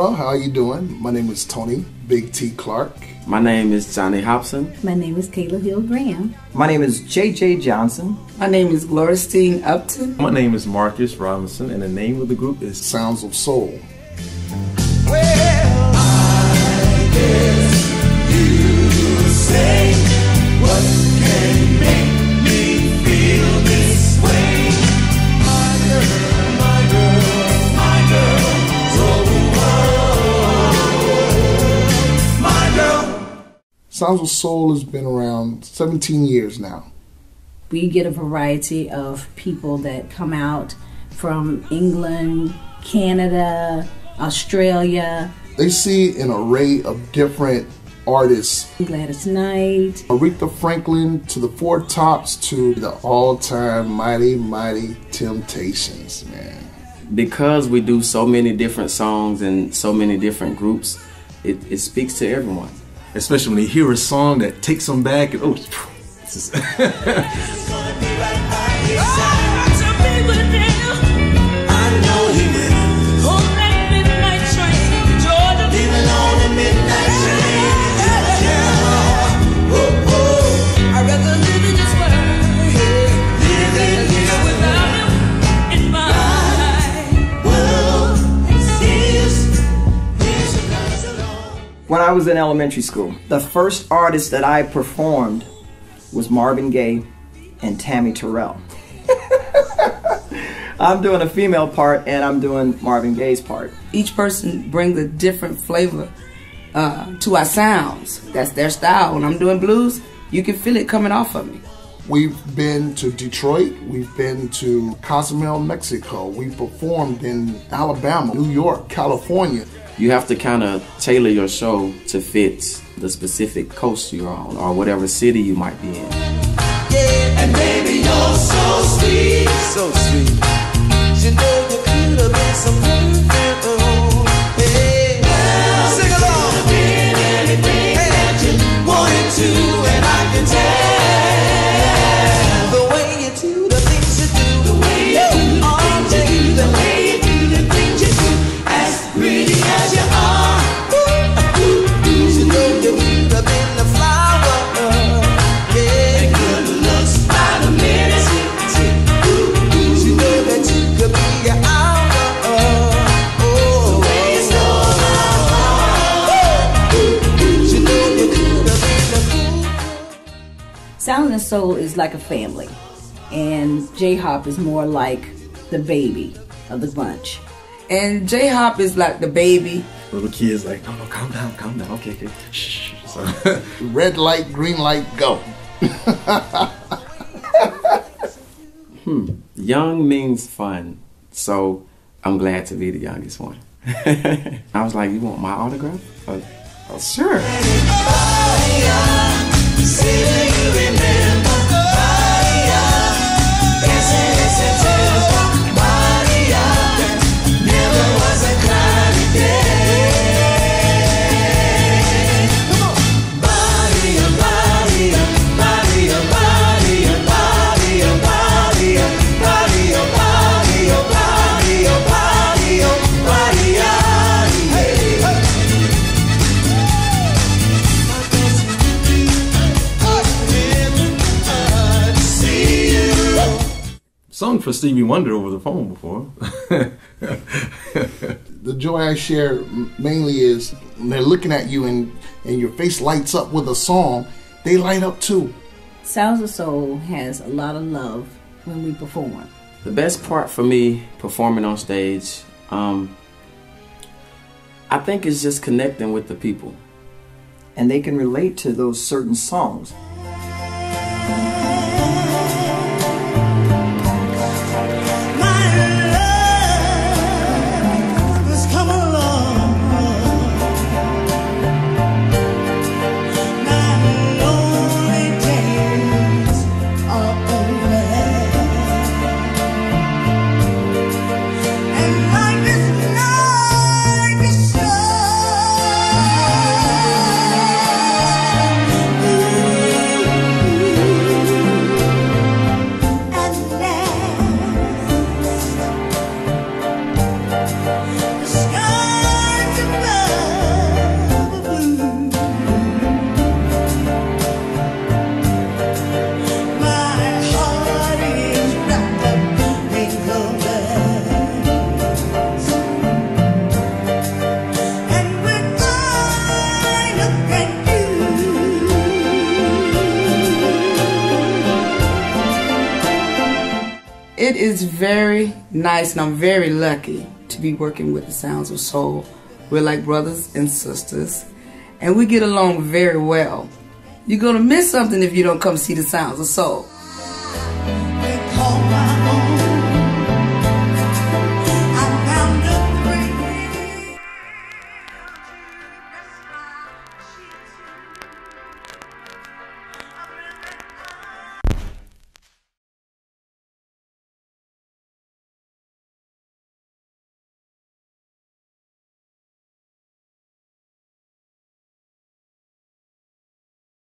Well, how are you doing? My name is Tony Big T Clark. My name is Johnny Hobson. My name is Kayla Hill Graham. My name is J.J. Johnson. My name is Gloristine Upton. My name is Marcus Robinson, and the name of the group is Sounds of Soul. Well, I guess you say, what can make me feel this way? My girl, my girl, my girl, oh, my girl. Sounds of Soul has been around 17 years now. We get a variety of people that come out from England, Canada, Australia. They see an array of different artists. Gladys Knight. Aretha Franklin to the Four Tops to the all-time mighty, mighty Temptations, man. Because we do so many different songs and so many different groups, it speaks to everyone. especially when you hear a song that takes them back and this is When I was in elementary school, the first artist that I performed was Marvin Gaye and Tammy Terrell. I'm doing a female part and I'm doing Marvin Gaye's part. Each person brings a different flavor to our sounds. That's their style. When I'm doing blues, you can feel it coming off of me. We've been to Detroit, we've been to Cozumel, Mexico, we performed in Alabama, New York, California. You have to kind of tailor your show to fit the specific coast you're on or whatever city you might be in. Yeah, and baby, you're so sweet, so sweet. You know you could have been some perfect. Oh, hey. Well, sing along. Could have been anything that you wanted to, and I can tell the way you do the things you do, the way you do the things you do, the way you do the things you do, as pretty as you are. You know you could have been the flower. Yeah, and good looks by the minute. You know that you could be an hour. Oh, the way you stole my heart. You know you could have been a fool. Sound and Soul is like a family, and J-Hop is more like the baby of the bunch. And J-Hop is like the baby. little kids like, no, calm down, okay, shh. So, Red light, green light, go. Young means fun, so I'm glad to be the youngest one. I was like, you want my autograph? Oh, sure. sung for Stevie Wonder over the phone before. The joy I share mainly is when they're looking at you and your face lights up with a song, they light up too. Sounds of Soul has a lot of love when we perform. The best part for me performing on stage, I think it's just connecting with the people. And they can relate to those certain songs. And It is very nice, and I'm very lucky to be working with the Sounds of Soul. We're like brothers and sisters, and we get along very well. You're gonna miss something if you don't come see the Sounds of Soul.